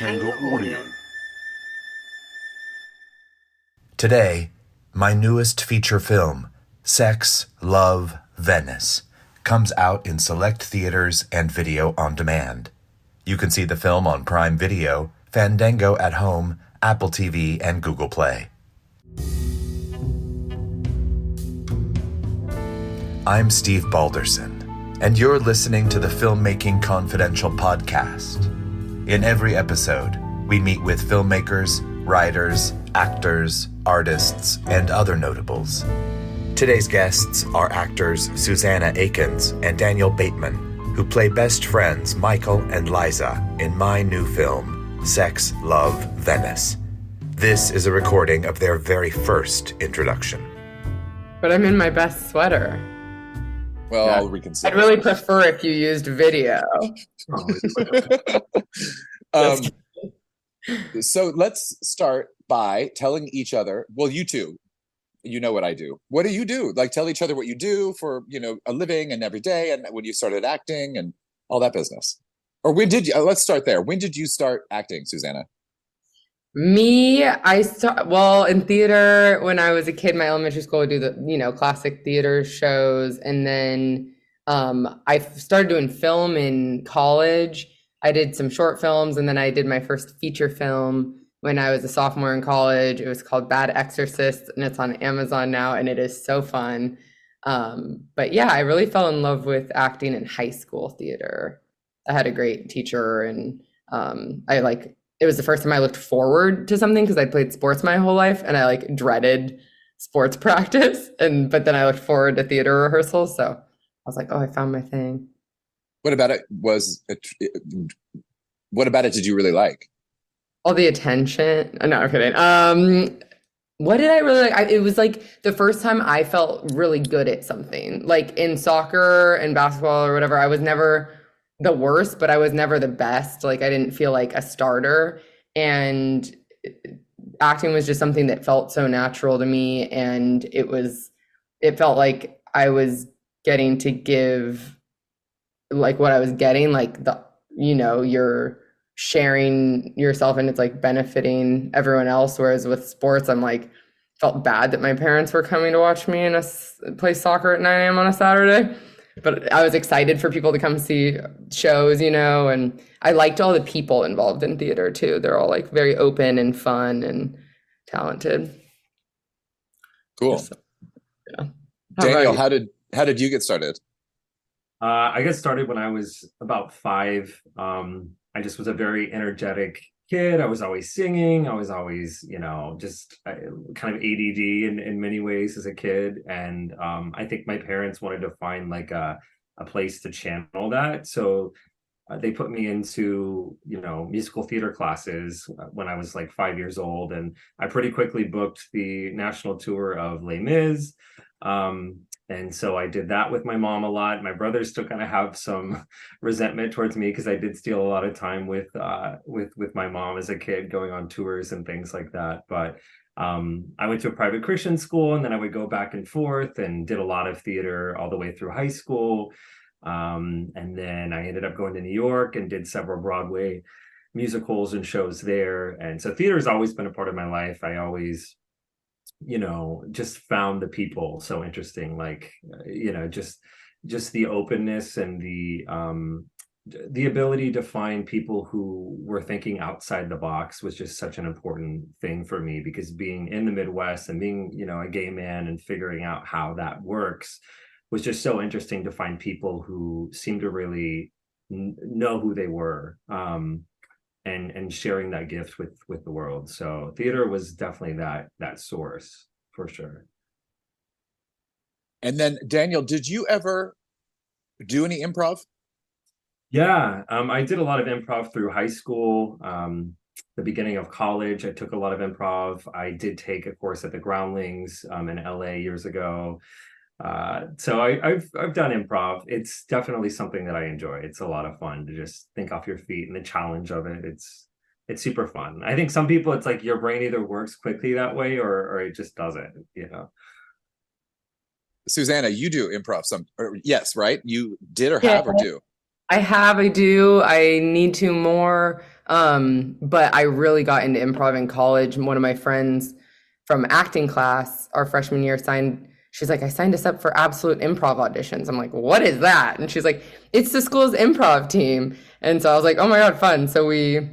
Fandango Audio. Today, my newest feature film, Sex, Love, Venice, comes out in select theaters and video on demand. You can see the film on Prime Video, Fandango at Home, Apple TV, and Google Play. I'm Steve Balderson, and you're listening to the Filmmaking Confidential podcast. In every episode, we meet with filmmakers, writers, actors, artists, and other notables. Today's guests are actors Suzanna Akins and Daniel Bateman, who play best friends Michael and Liza in my new film, Sex, Love, Venice. This is a recording of their very first introduction. But I'm in my best sweater. Well, Yeah. I'll reconsider. I'd really prefer if you used video. So let's start by telling each other, well, you two, you know what I do. What do you do? Like, tell each other what you do for, a living and every day, and when you started acting and all that business. Or when did you, let's start there. When did you start acting, Suzanna? Me, in theater when I was a kid. My elementary school would do the, classic theater shows. And then I started doing film in college. I did some short films, and then I did my first feature film when I was a sophomore in college. It was called Bad Exorcist, and it's on Amazon now, and it is so fun. But yeah, I really fell in love with acting in high school theater. I had a great teacher, and it was the first time I looked forward to something because I played sports my whole life, and I dreaded sports practice. But then I looked forward to theater rehearsals. So I was like, oh, I found my thing. What about it did you really like? All the attention. No, I'm kidding. What did I really like? It was the first time I felt really good at something. Like in soccer and basketball or whatever, I was never the worst, but I was never the best. I didn't feel like a starter. And acting was just something that felt so natural to me. And it felt like I was getting to give what I was getting, you're sharing yourself and it's benefiting everyone else. Whereas with sports, felt bad that my parents were coming to watch me play soccer at 9 a.m. on a Saturday. But I was excited for people to come see shows, and I liked all the people involved in theater too. They're all very open and fun and talented. Cool. So, yeah. Daniel, how did you get started? I got started when I was about 5. I just was a very energetic kid. I was always singing. I was always, just kind of ADD in many ways as a kid. And I think my parents wanted to find a place to channel that. So they put me into, musical theater classes when I was 5 years old. And I pretty quickly booked the national tour of Les Mis. And so I did that with my mom a lot. My brothers still kind of have some resentment towards me because I did steal a lot of time with my mom as a kid going on tours and things like that. But I went to a private Christian school, and then I would go back and forth and did a lot of theater all the way through high school. And then I ended up going to New York and did several Broadway musicals and shows there. And so theater has always been a part of my life. I always just found the people so interesting, just the openness and the ability to find people who were thinking outside the box was just such an important thing for me, because being in the Midwest and being, a gay man and figuring out how that works was just so interesting to find people who seemed to really know who they were. And sharing that gift with the world. So theater was definitely that source for sure. And then Daniel, did you ever do any improv? Yeah, I did a lot of improv through high school. The beginning of college, I took a lot of improv. I did take a course at the Groundlings in LA years ago. So I've done improv. It's definitely something that I enjoy. It's a lot of fun to just think off your feet, and the challenge of it. It's super fun. I think some people, it's your brain either works quickly that way or it just doesn't, Suzanna, you do improv yes, right? You did or have or do? I do. I need to more. But I really got into improv in college. One of my friends from acting class, our freshman year, she's like, I signed us up for absolute improv auditions. I'm like, what is that? And she's like, it's the school's improv team. And so I was like, oh my God, fun. So we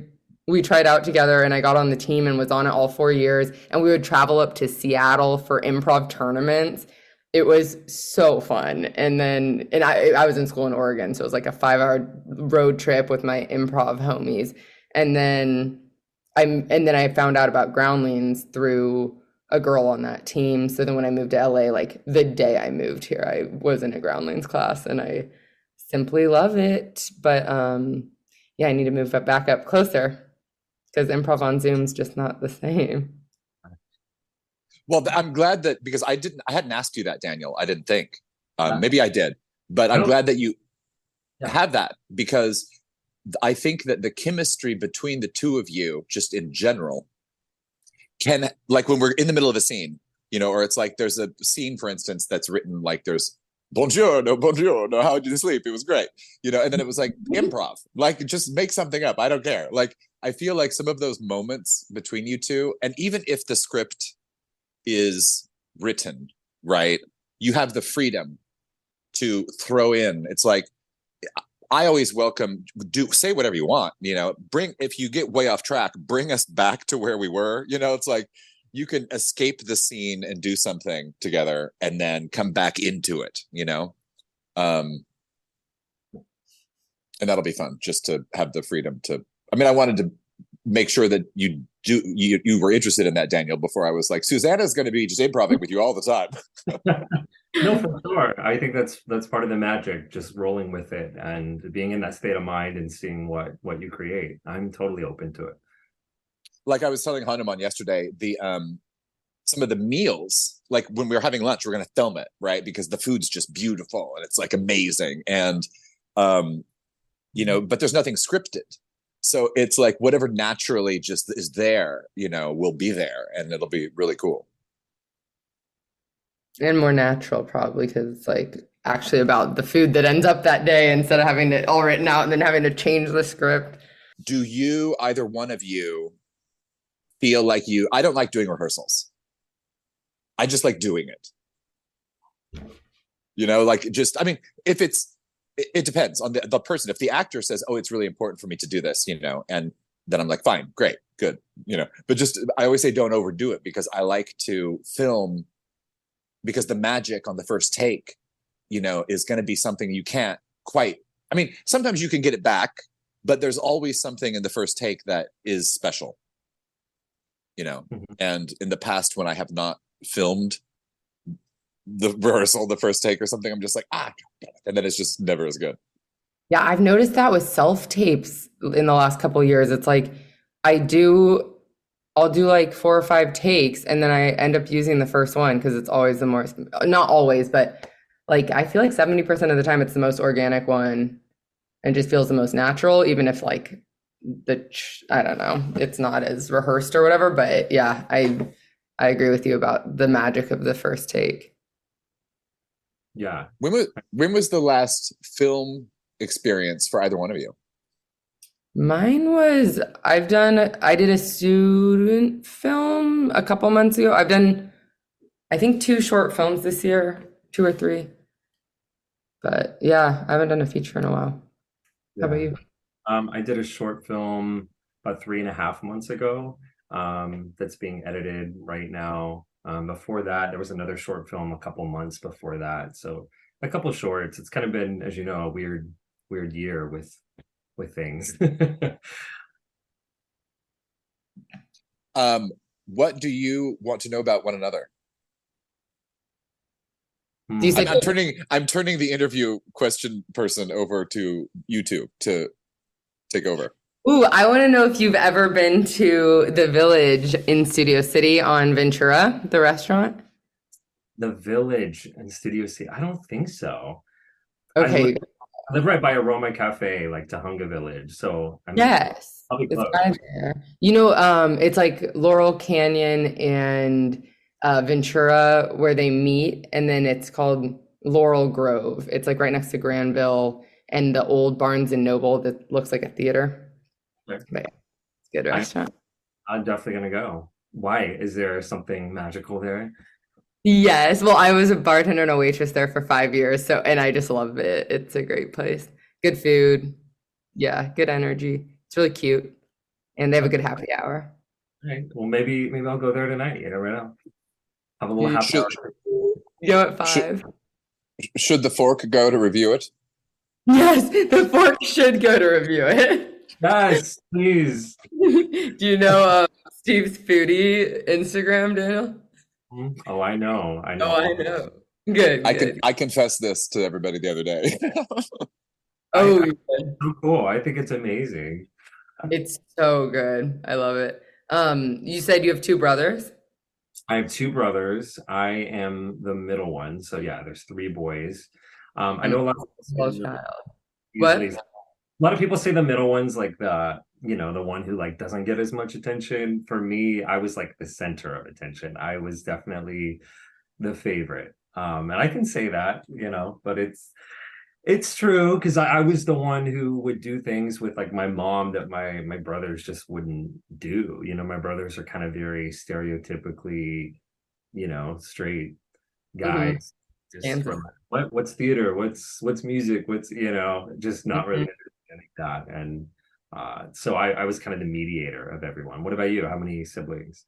tried out together, and I got on the team and was on it all 4 years. And we would travel up to Seattle for improv tournaments. It was so fun. And I was in school in Oregon, so it was like a 5-hour road trip with my improv homies. And then I found out about Groundlings through a girl on that team. So then when I moved to LA, like the day I moved here, I was in a Groundlings class, and I simply love it. But yeah, I need to move back up closer, because improv on Zoom's just not the same. Well, I'm glad that, because I hadn't asked you that, Daniel. I didn't think. Maybe I did, but I'm glad that you had that, because I think that the chemistry between the two of you, just in general, can, like when we're in the middle of a scene, or it's like there's a scene, for instance, that's written like there's buongiorno, how did you sleep? It was great, and then it was like improv, like just make something up. I don't care. Like, I feel like some of those moments between you two, and even if the script is written, right, you have the freedom to throw in. It's like, I always welcome, say whatever you want, if you get way off track, bring us back to where we were. It's like you can escape the scene and do something together and then come back into it, and that'll be fun, just to have the freedom to, I wanted to make sure that you were interested in that, Daniel, before I was like, Suzanna's going to be just improvising with you all the time. No, for sure. I think that's part of the magic, just rolling with it and being in that state of mind and seeing what you create. I'm totally open to it. Like I was telling Hanuman yesterday, some of the meals, like when we were having lunch, we're going to film it, right? Because the food's just beautiful and it's like amazing. And, but there's nothing scripted. So it's like whatever naturally just is there, will be there, and it'll be really cool. And more natural, probably, because it's like actually about the food that ends up that day, instead of having it all written out and then having to change the script. Do you, either one of you, feel like I don't like doing rehearsals. I just like doing it. If it depends on the person. If the actor says, oh, it's really important for me to do this, and then I'm like, fine, great, good, but just, I always say don't overdo it, because I like to film, because the magic on the first take, is going to be something you can't quite, sometimes you can get it back, but there's always something in the first take that is special, and in the past, when I have not filmed the rehearsal, the first take or something, I'm just like, and then it's just never as good. Yeah, I've noticed that with self-tapes in the last couple of years. It's like I'll do like 4 or 5 takes, and then I end up using the first one, because it's always not always, but like I feel like 70% of the time it's the most organic one and just feels the most natural, even if like I don't know, it's not as rehearsed or whatever. But yeah, I agree with you about the magic of the first take. Yeah. When was the last film experience for either one of you? Mine was, I did a student film a couple months ago. I've done, I think, 2 short films this year, 2 or 3. But yeah, I haven't done a feature in a while. Yeah. How about you? I did a short film about 3.5 months ago, that's being edited right now. Before that, there was another short film a couple months before that. So a couple shorts. It's kind of been, as you know, a weird year with things. What do you want to know about one another? I'm turning the interview question person over to you two to take over. Ooh, I want to know if you've ever been to the Village in Studio City on Ventura, the restaurant. The Village in Studio City? I don't think so. Okay. I live right by Aroma Cafe, like Tahunga Village. So yes, it's right there. It's like Laurel Canyon and Ventura where they meet, and then it's called Laurel Grove. It's like right next to Granville and the old Barnes and Noble that looks like a theater. Right. Good restaurant. I'm definitely gonna go. Why? Is there something magical there? Yes. Well, I was a bartender and a waitress there for 5 years. So, and I just love it. It's a great place. Good food. Yeah. Good energy. It's really cute. And they have a good happy hour. Right. Well, maybe I'll go there tonight. You never know. Have a little happy Should hour. Go at should 5. should the fork go to review it? Yes. The fork should go to review it. Yes, please. Do you know Steve's foodie Instagram, Daniel? Oh, I know. I know. Oh, I know. Good, good. I confessed this to everybody the other day. Oh, So cool. I think it's amazing. it's so good. I love it. You said you have 2 brothers? I have 2 brothers. I am the middle one. So yeah, there's 3 boys. I know a lot of people say Small the middle- child. usually What? a lot of people say the middle one's like the one who like doesn't get as much attention. For me, I was like the center of attention. I was definitely the favorite. And I can say that, but it's true because I was the one who would do things with like my mom that my brothers just wouldn't do. My brothers are kind of very stereotypically, straight guys. Just And from what's theater, what's music, what's just not really understanding that. And so I was kind of the mediator of everyone. What about you? How many siblings?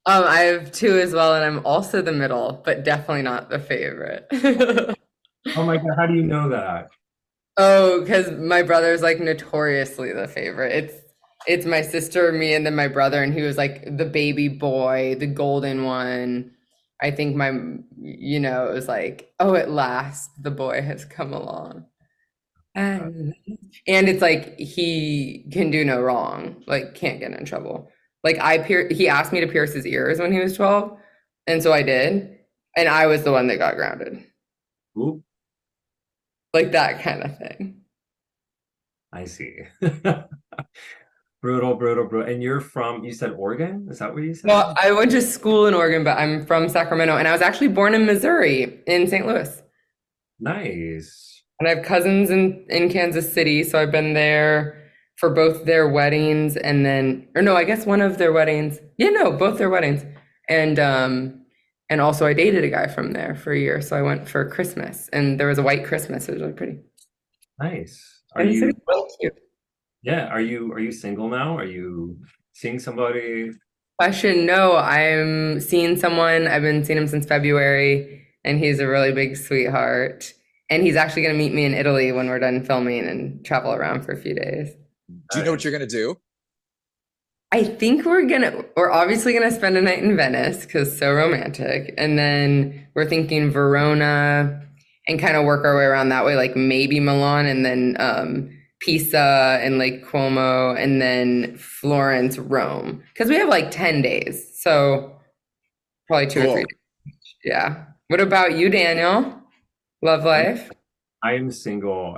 I have 2 as well, and I'm also the middle, but definitely not the favorite. Oh my God, how do you know that? Oh, because my brother's like notoriously the favorite. It's my sister, me, and then my brother, and he was like the baby boy, the golden one. I think it was like, oh, at last the boy has come along. And it's like he can do no wrong, like can't get in trouble. Like he asked me to pierce his ears when he was 12, and so I did, and I was the one that got grounded. Oop, Like that kind of thing. I see. Brutal, brutal, brutal. And you said Oregon? Is that what you said? Well, I went to school in Oregon, but I'm from Sacramento, and I was actually born in Missouri, in St. Louis. Nice. And I have cousins in Kansas City, so I've been there for both their weddings and then, or no, I guess one of their weddings. Yeah, no, both their weddings. And also I dated a guy from there for a year, so I went for Christmas, and there was a white Christmas. It was really pretty. Nice. And the city's really cute. Yeah, are you single now? Are you seeing somebody? Question, no, I'm seeing someone. I've been seeing him since February, and he's a really big sweetheart. And he's actually going to meet me in Italy when we're done filming and travel around for a few days. Do you know what you're gonna do? I think we're obviously gonna spend a night in Venice because so romantic. And then we're thinking Verona and kind of work our way around that way, like maybe Milan and then Pisa and Lake Como and then Florence, Rome. Because we have like 10 days. So probably 2 or 3 days. Yeah. What about you, Daniel? Love life? I am single.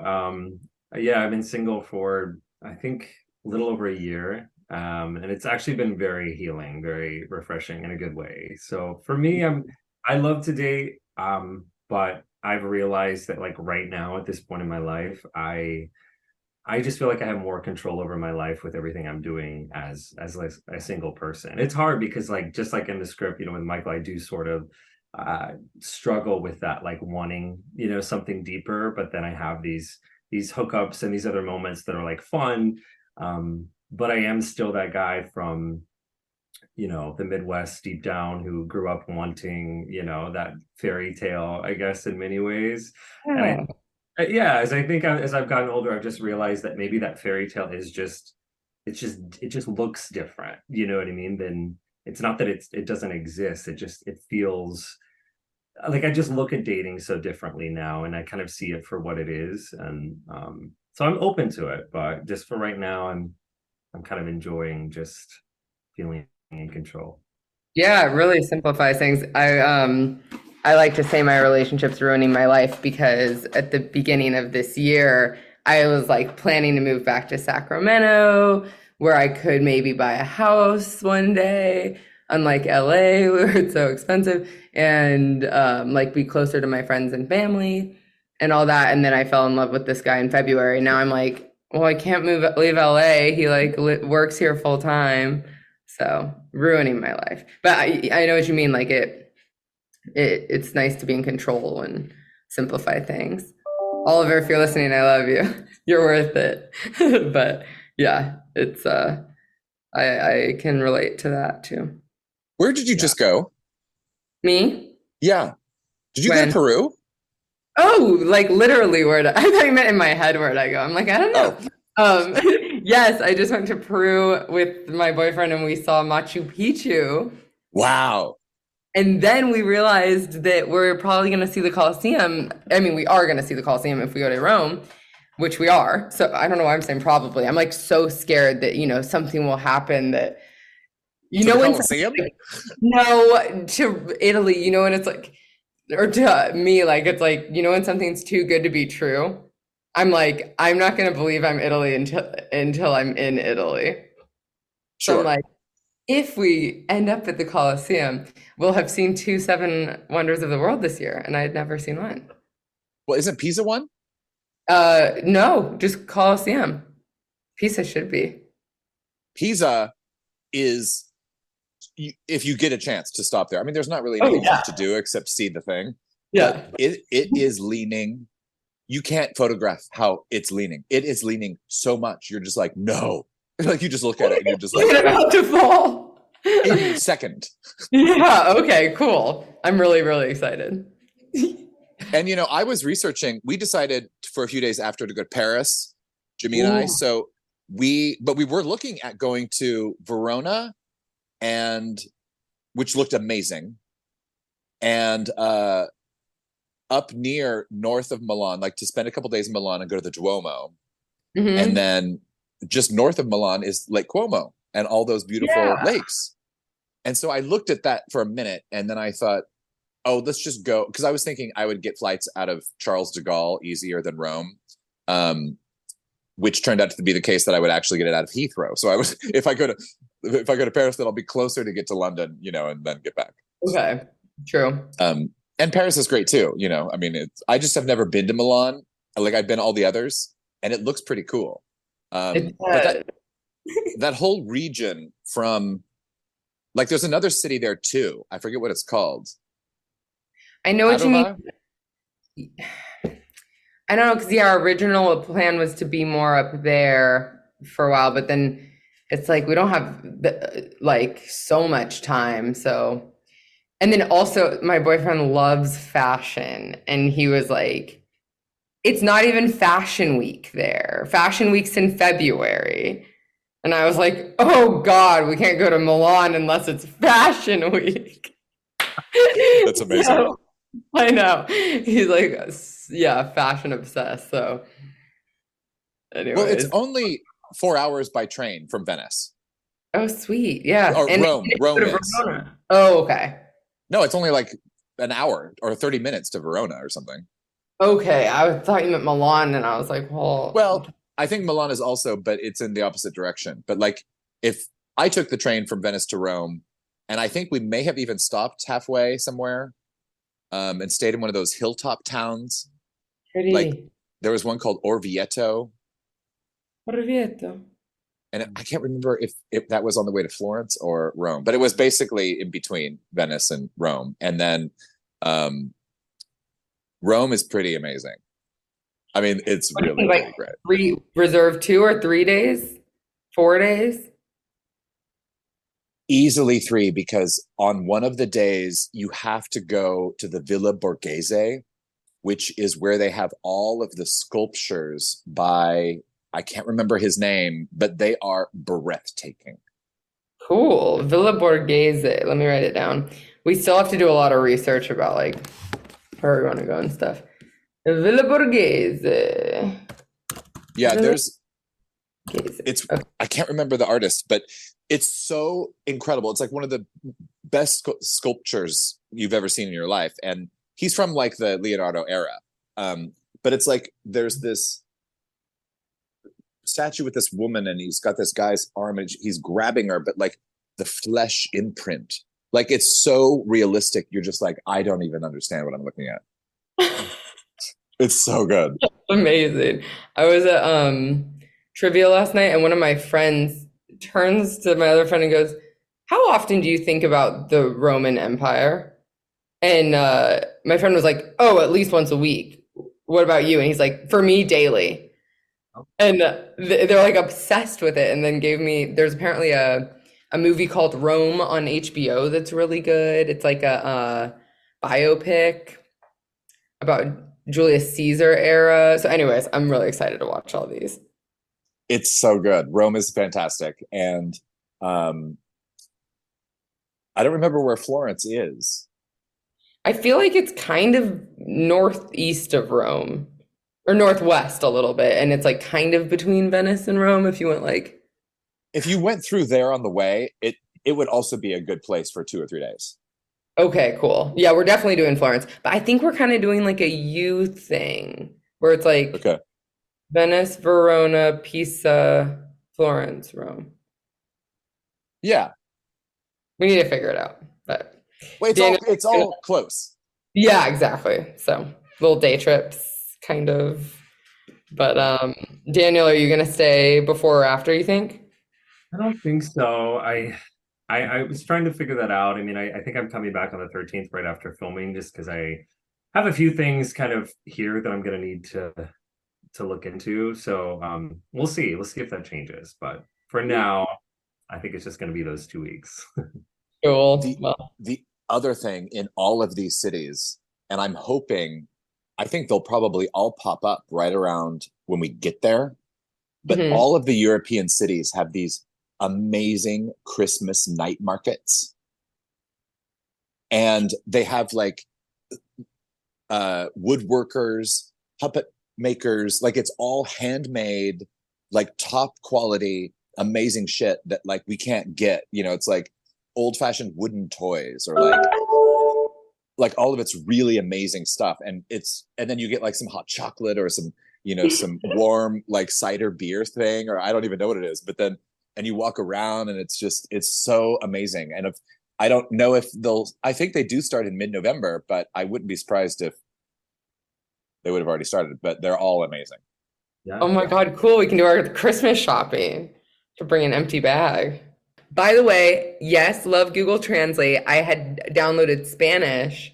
Yeah, I've been single for I think a little over a year. And it's actually been very healing, very refreshing in a good way. So for me, I love to date, but I've realized that like right now at this point in my life, I just feel like I have more control over my life with everything I'm doing as like a single person. It's hard because like just like in the script, with Michael, I do sort of struggle with that, like wanting something deeper, but then I have these hookups and these other moments that are like fun. But I am still that guy from, the Midwest deep down who grew up wanting, that fairy tale, I guess, in many ways. Yeah. And as I've gotten older, I've just realized that maybe that fairy tale is it just looks different. You know what I mean? Then it's not that it doesn't exist. It feels like I just look at dating so differently now, and I kind of see it for what it is. And so I'm open to it, but just for right now, I'm kind of enjoying just feeling in control. Yeah, it really simplifies things. I like to say my relationship's ruining my life because at the beginning of this year, I was like planning to move back to Sacramento where I could maybe buy a house one day, unlike LA where it's so expensive, and like be closer to my friends and family and all that. And then I fell in love with this guy in February. Now I'm like, well, I can't leave LA. He like works here full time, so ruining my life. But I know what you mean. Like it's nice to be in control and simplify things. Oliver, if you're listening, I love you. You're worth it. But yeah, it's I can relate to that too. Where did you just go? Me? Yeah. Did you go to Peru? Oh, like literally I thought you meant in my head where'd I go. I'm like, I don't know. Yes, I just went to Peru with my boyfriend and we saw Machu Picchu. Wow. And then we realized that we're probably going to see the Colosseum. I mean, we are going to see the Colosseum if we go to Rome, which we are. So I don't know why I'm saying probably. I'm like so scared that, something will happen that, when Colosseum? No, to Italy, when it's like, or to me, like, it's like, when something's too good to be true, I'm like, I'm not going to believe I'm Italy until I'm in Italy. Sure. So I'm like, if we end up at the Colosseum, we'll have seen 2 7 wonders of the world this year, and I had never seen one. Well, isn't Pisa one? No, just Colosseum. Pisa should be. Pisa is, if you get a chance to stop there. I mean, there's not really anything left to do except see the thing. Yeah. But it is leaning. You can't photograph how it's leaning. It is leaning so much. You're just like, no. Like you just look at it and you're just like, it's about to fall. In a second. Yeah, okay, cool. I'm really, really excited. And I was researching, we decided for a few days after to go to Paris, Jimmy and I. So we were looking at going to Verona, and which looked amazing. And up near north of Milan, like to spend a couple days in Milan and go to the Duomo. Mm-hmm. And then just north of Milan is Lake Como and all those beautiful lakes. And so I looked at that for a minute and then I thought, oh, let's just go. Because I was thinking I would get flights out of Charles de Gaulle easier than Rome, which turned out to be the case that I would actually get it out of Heathrow. So I was, if I go to Paris, then I'll be closer to get to London, and then get back. Okay, true. And Paris is great too. I mean, I just have never been to Milan. Like I've been all the others, and it looks pretty cool. But that whole region from, like, there's another city there too. I forget what it's called. I know what you mean. I don't know, because our original plan was to be more up there for a while, but then it's like we don't have so much time. So, and then also my boyfriend loves fashion, and he was like, it's not even fashion week there. Fashion week's in February. And I was like, oh God, we can't go to Milan unless it's fashion week. That's amazing. So, I know. He's like, yeah, fashion obsessed. So anyways. Well, it's only 4 hours by train from Venice. Oh, sweet. Yeah. Or and Rome is. Oh, okay. No, it's only like an hour or 30 minutes to Verona or something. Okay, I thought you meant Milan, and I was like, well, I think Milan is also, but it's in the opposite direction. But like, if I took the train from Venice to Rome, and I think we may have even stopped halfway somewhere, and stayed in one of those hilltop towns. Pretty. Like there was one called Orvieto. Orvieto. And I can't remember if that was on the way to Florence or Rome, but it was basically in between Venice and Rome. And then Rome is pretty amazing. I mean, it's really, really great. Reserve 2 or 3 days? 4 days? Easily 3, because on one of the days you have to go to the Villa Borghese, which is where they have all of the sculptures by, I can't remember his name, but they are breathtaking. Cool. Villa Borghese. Let me write it down. We still have to do a lot of research about like where we want to go and stuff. Villa Borghese. Yeah, Villa there's Borghese. It's okay. I can't remember the artist, but it's so incredible. It's like one of the best sculptures you've ever seen in your life. And he's from like the Leonardo era. But it's like there's this statue with this woman and he's got this guy's arm and he's grabbing her, but like the flesh imprint, like it's so realistic. You're just like, I don't even understand what I'm looking at. It's so good. Amazing. I was at trivia last night, and one of my friends turns to my other friend and goes, "How often do you think about the Roman Empire?" And my friend was like, "Oh, at least once a week. What about you?" And he's like, "For me, daily." And they're like obsessed with it. And then there's apparently a movie called Rome on HBO that's really good. It's like a biopic about Julius Caesar era. So anyways, I'm really excited to watch all these. It's so good. Rome is fantastic. And I don't remember where Florence is. I feel like it's kind of northeast of Rome or northwest a little bit. And it's like kind of between Venice and Rome if you went like. If you went through there on the way, it would also be a good place for 2 or 3 days. Okay, cool. Yeah, we're definitely doing Florence. But I think we're kind of doing like a U thing where it's like Okay. Venice, Verona, Pisa, Florence, Rome. Yeah. We need to figure it out. But Well, it's all close. yeah, exactly. So little day trips, kind of. But Daniel, are you gonna stay before or after, you think? I don't think so. I was trying to figure that out. I mean, I think I'm coming back on the 13th right after filming, just because I have a few things kind of here that I'm gonna need to look into. So we'll see. We'll see if that changes. But for now, I think it's just gonna be those 2 weeks. Cool. The other thing in all of these cities, and I think they'll probably all pop up right around when we get there, but Mhm. all of the European cities have these amazing Christmas night markets. And they have like woodworkers, puppet makers, like it's all handmade, like top quality, amazing shit that like we can't get. It's like old-fashioned wooden toys or like all of it's really amazing stuff. And then you get like some hot chocolate or some some warm like cider beer thing, or I don't even know what it is, and you walk around and it's so amazing. And I don't know if I think they do start in mid-November, but I wouldn't be surprised if they would have already started, but they're all amazing. Yeah. Oh my God, cool. We can do our Christmas shopping to bring an empty bag. By the way, yes, love Google Translate. I had downloaded Spanish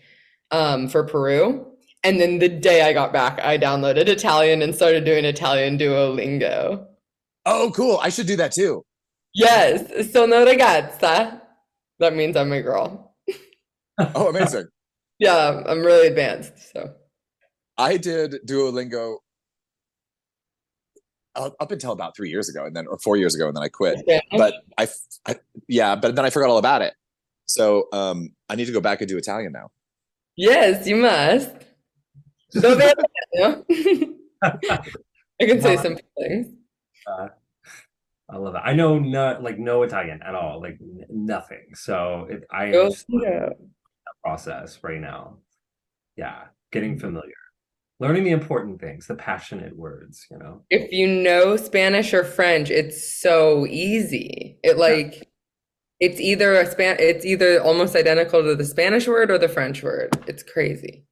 for Peru. And then the day I got back, I downloaded Italian and started doing Italian Duolingo. Oh, cool. I should do that too. Yes, sono ragazza. That means I'm a girl. Oh, amazing. Yeah, I'm really advanced. So I did Duolingo up until about 3 years ago, or 4 years ago, and then I quit. But but then I forgot all about it. So I need to go back and do Italian now. yes, you must. Dove Italiano? I can say some things. I love it. I know no Italian at all, like nothing. So I am Go just see it. that process right now. Yeah, getting familiar, learning the important things, the passionate words. If you know Spanish or French, it's so easy. It's either almost identical to the Spanish word or the French word. It's crazy.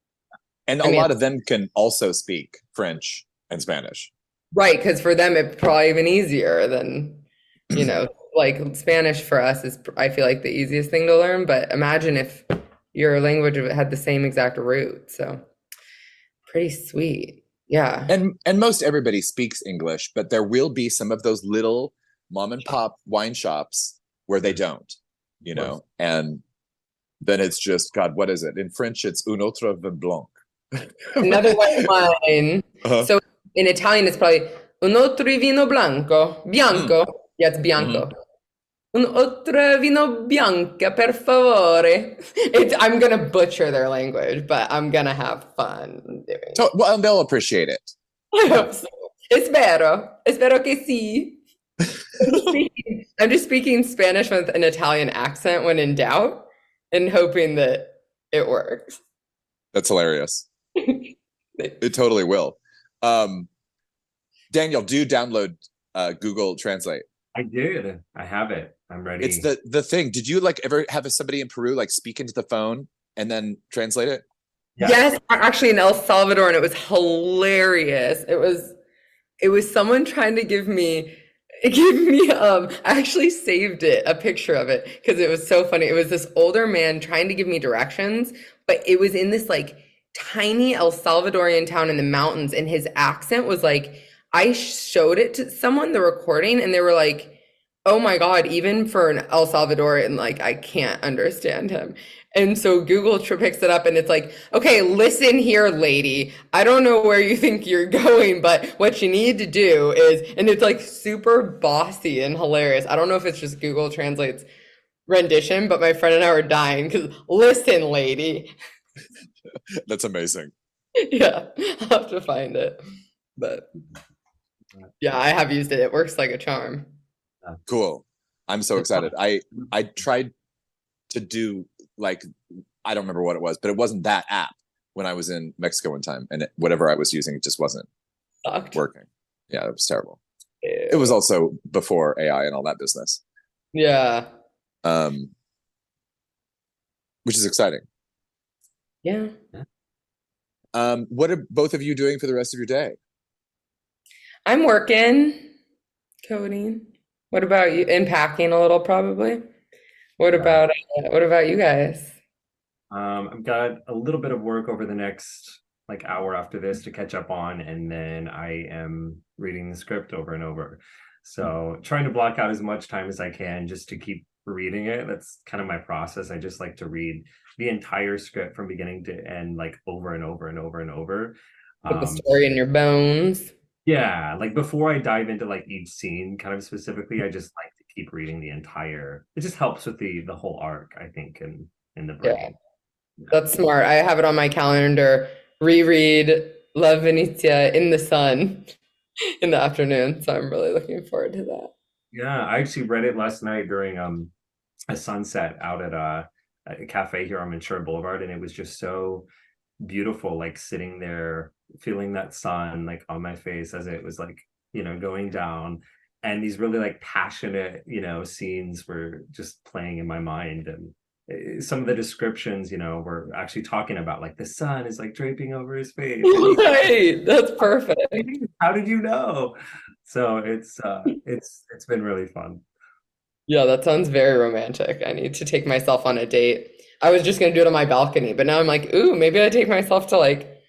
And a lot of them can also speak French and Spanish. Right, because for them it's probably even easier than, like Spanish for us is, I feel like, the easiest thing to learn. But imagine if your language had the same exact root. So pretty sweet. Yeah. And most everybody speaks English, but there will be some of those little mom and pop wine shops where they don't, and then it's just, God, what is it? In French, it's un autre vin blanc. Another white wine. Uh-huh. So in Italian, it's probably un altro vino blanco. Bianco. Yeah, it's bianco. Un altro vino bianca, per favore. I'm going to butcher their language, but I'm going to have fun doing it. So, well, and they'll appreciate it. I hope so. Espero que sí. I'm just speaking Spanish with an Italian accent when in doubt and hoping that it works. That's hilarious. It totally will. Daniel, do download Google Translate. I did. I have it. I'm ready. It's the thing. Did you ever have somebody in Peru speak into the phone and then translate it? Yes, actually in El Salvador, and it was hilarious. It was It was someone trying to give me I actually saved it, a picture of it, because it was so funny. It was this older man trying to give me directions, but it was in this like tiny El Salvadorian town in the mountains, and his accent was like, I showed it to someone, the recording, and they were like, oh my God, even for an El Salvadorian, like I can't understand him. And so Google picks it up and it's like, okay, listen here, lady. I don't know where you think you're going, but what you need to do is, and it's like super bossy and hilarious. I don't know if it's just Google Translate's rendition, but my friend and I were dying because listen, lady. That's amazing. Yeah, I'll have to find it. But yeah, I have used it. It works like a charm. Cool. I'm so excited. I tried to do like, I don't remember what it was, but it wasn't that app when I was in Mexico one time, and whatever I was using, it just wasn't working. Yeah, it was terrible. Ew. It was also before AI and all that business. Yeah. Which is exciting. Yeah. What are both of you doing for the rest of your day? I'm working, coding. What about you? And packing a little, probably. What about you guys? I've got a little bit of work over the next like hour after this to catch up on, and then I am reading the script over and over. So trying to block out as much time as I can just to keep reading it. That's kind of my process. I just like to read the entire script from beginning to end, like over and over and over and over. Put the story in your bones. Yeah, like before I dive into like each scene kind of specifically, I just like to keep reading the entire. It just helps with the whole arc, I think, in the brain. Yeah. That's smart. I have it on my calendar. Reread Love Venezia in the sun in the afternoon. So I'm really looking forward to that. Yeah, I actually read it last night during a sunset out at a cafe here on Ventura Boulevard, and it was just so beautiful, like sitting there feeling that sun like on my face as it was like, going down, and these really like passionate, scenes were just playing in my mind. And some of the descriptions, were actually talking about like the sun is like draping over his face. Right, that's perfect. How did you know? So it's been really fun. Yeah, that sounds very romantic. I need to take myself on a date. I was just gonna do it on my balcony, but now I'm like, ooh, maybe I take myself to like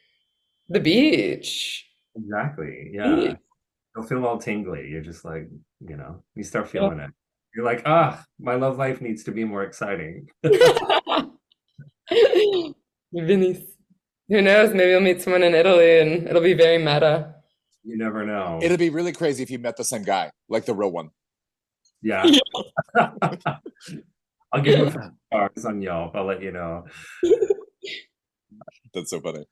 the beach. Exactly. Yeah. You'll feel all tingly. You're just like, you start feeling it. You're like, my love life needs to be more exciting. Venice. Who knows? Maybe you'll meet someone in Italy and it'll be very meta. You never know. It'd be really crazy if you met the same guy, like the real one. Yeah. I'll give you 5 stars on Yelp. I'll let you know. That's so funny.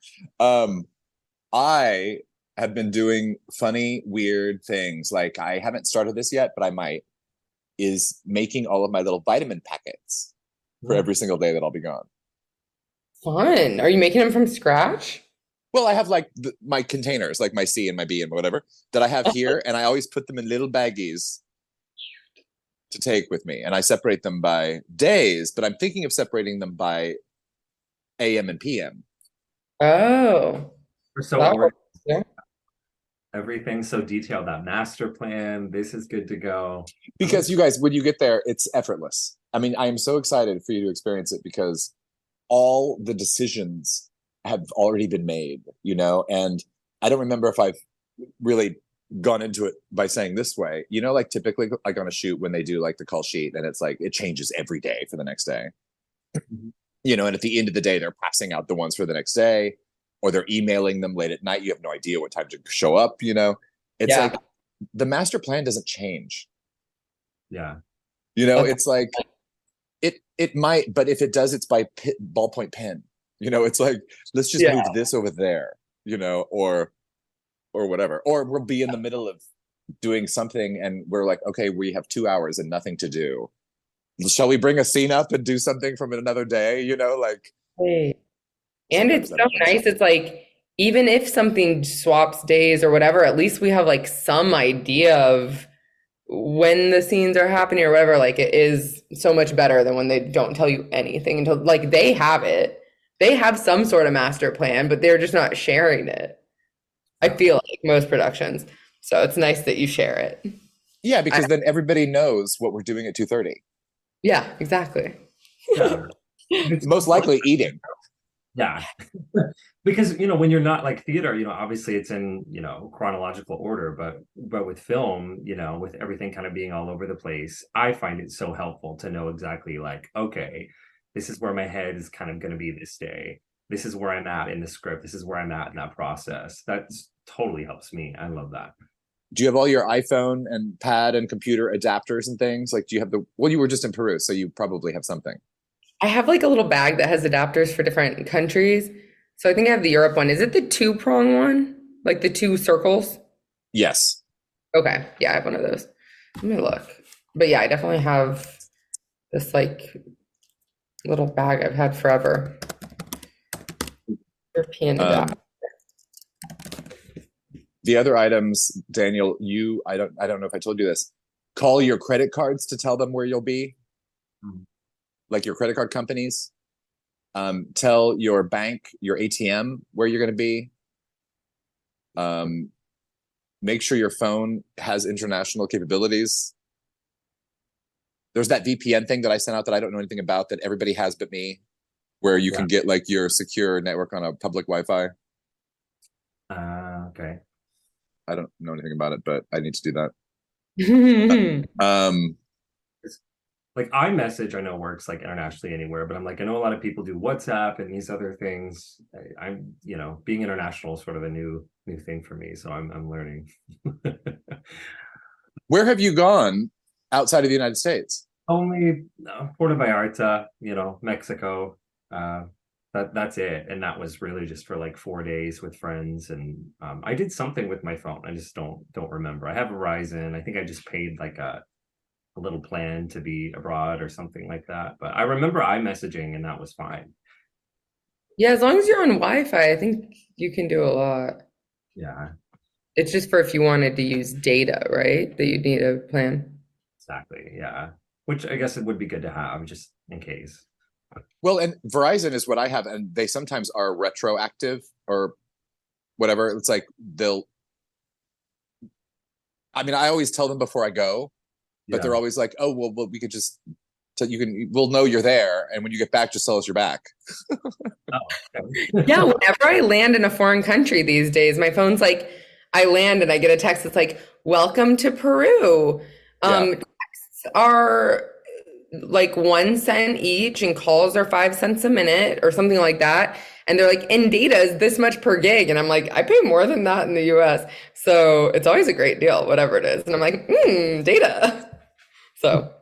I have been doing funny, weird things. Like I haven't started this yet, but I might. Is making all of my little vitamin packets for every single day that I'll be gone. Fun. Are you making them from scratch? Well, I have like my containers, like my C and my B and whatever that I have here, and I always put them in little baggies to take with me, and I separate them by days, but I'm thinking of separating them by AM and PM. Oh. Yeah. Everything's so detailed. That master plan, this is good to go. Because you guys, when you get there, it's effortless. I mean, I am so excited for you to experience it because all the decisions have already been made, and I don't remember if I've really gone into it by saying this way, like typically like on a shoot when they do like the call sheet and it's like, it changes every day for the next day, and at the end of the day, they're passing out the ones for the next day, or they're emailing them late at night. You have no idea what time to show up, It's like the master plan doesn't change. Yeah. It's like it might, but if it does, it's by ballpoint pen. It's like, let's just move this over there, or whatever. Or we'll be in the middle of doing something and we're like, okay, we have 2 hours and nothing to do. Shall we bring a scene up and do something from another day? Hey. And it's so nice. It's like, even if something swaps days or whatever, at least we have like some idea of when the scenes are happening or whatever. Like, it is so much better than when they don't tell you anything until like they have it. They have some sort of master plan, but they're just not sharing it. I feel like most productions. So it's nice that you share it. Yeah, because then everybody knows what we're doing at 2:30. Yeah, exactly. Yeah. Most likely eating. Yeah. Because, when you're not like theater, obviously it's in, chronological order, but with film, with everything kind of being all over the place, I find it so helpful to know exactly like, okay, this is where my head is kind of going to be this day. This is where I'm at in the script. This is where I'm at in that process. That totally helps me. I love that. Do you have all your iPhone and pad and computer adapters and things? Like, do you have you were just in Peru, so you probably have something. I have like a little bag that has adapters for different countries. So I think I have the Europe one. Is it the 2-prong one? Like the 2 circles? Yes. Okay. Yeah, I have one of those. Let me look. But yeah, I definitely have this like little bag I've had forever. European adapter. The other items, Daniel, I don't know if I told you this. Call your credit cards to tell them where you'll be. Like your credit card companies. Tell your bank, your ATM, where you're going to be. Make sure your phone has international capabilities. There's that VPN thing that I sent out that I don't know anything about that everybody has but me, where you can get like your secure network on a public Wi-Fi. Okay. I don't know anything about it, but I need to do that. Like iMessage, I know works like internationally anywhere, but I'm like, I know a lot of people do WhatsApp and these other things. I'm, being international is sort of a new thing for me, so I'm learning. Where have you gone outside of the United States? Only Puerto Vallarta, Mexico. That's it, and that was really just for like 4 days with friends, and I did something with my phone. I just don't remember. I have Verizon. I think I just paid like a little plan to be abroad or something like that. But I remember iMessaging, and that was fine. Yeah, as long as you're on Wi-Fi, I think you can do a lot. Yeah. It's just for if you wanted to use data, right? That you need a plan. Exactly. Yeah. Which I guess it would be good to have just in case. Well, and Verizon is what I have, and they sometimes are retroactive or whatever. It's like I always tell them before I go, but they're always like, oh, well, we could just, we'll know you're there. And when you get back, just tell us you're back. Yeah, whenever I land in a foreign country these days, my phone's like, I land and I get a text that's like, welcome to Peru. Texts are like 1 cent each and calls are 5 cents a minute or something like that. And they're like, and data is this much per gig. And I'm like, I pay more than that in the US. So it's always a great deal, whatever it is. And I'm like, data. So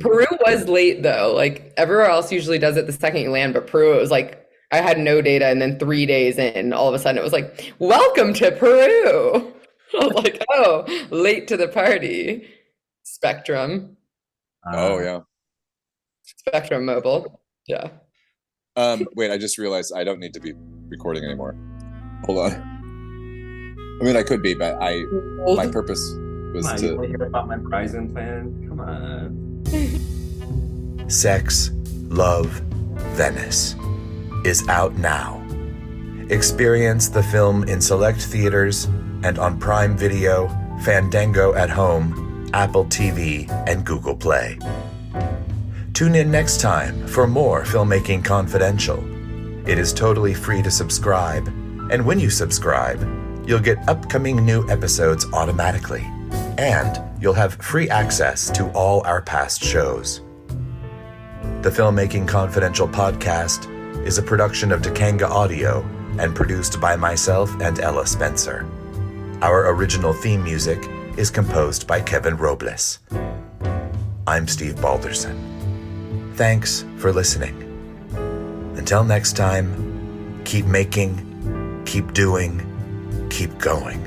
Peru was late though. Like everywhere else usually does it the second you land, but Peru, it was like, I had no data. And then 3 days in, all of a sudden it was like, welcome to Peru. I was like, oh, late to the party. Spectrum. Oh yeah. Spectrum Mobile. Yeah. Wait, I just realized I don't need to be recording anymore. Hold on. I mean, I could be, but my purpose was to. You want to hear about my Verizon plan? Come on. Sex, Love, Venice is out now. Experience the film in select theaters and on Prime Video, Fandango at Home, Apple TV, and Google Play. Tune in next time for more Filmmaking Confidential. It is totally free to subscribe, and when you subscribe, you'll get upcoming new episodes automatically, and you'll have free access to all our past shows. The Filmmaking Confidential podcast is a production of Dakanga Audio and produced by myself and Ella Spencer. Our original theme music is composed by Kevin Robles. I'm Steve Balderson. Thanks for listening. Until next time, keep making, keep doing, keep going.